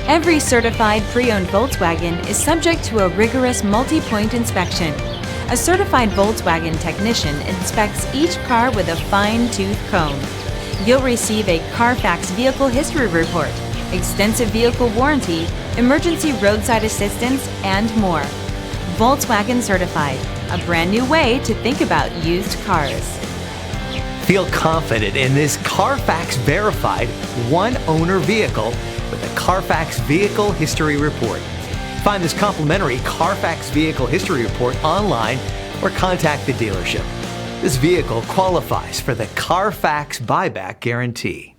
Every certified pre-owned Volkswagen is subject to a rigorous multi-point inspection. A certified Volkswagen technician inspects each car with a fine-tooth comb. You'll receive a CARFAX vehicle history report, extensive vehicle warranty, emergency roadside assistance, and more. Volkswagen Certified, a brand new way to think about used cars. Feel confident in this CARFAX verified one-owner vehicle with a CARFAX Vehicle History Report. Find this complimentary CARFAX Vehicle History Report online or contact the dealership. This vehicle qualifies for the CARFAX buyback guarantee.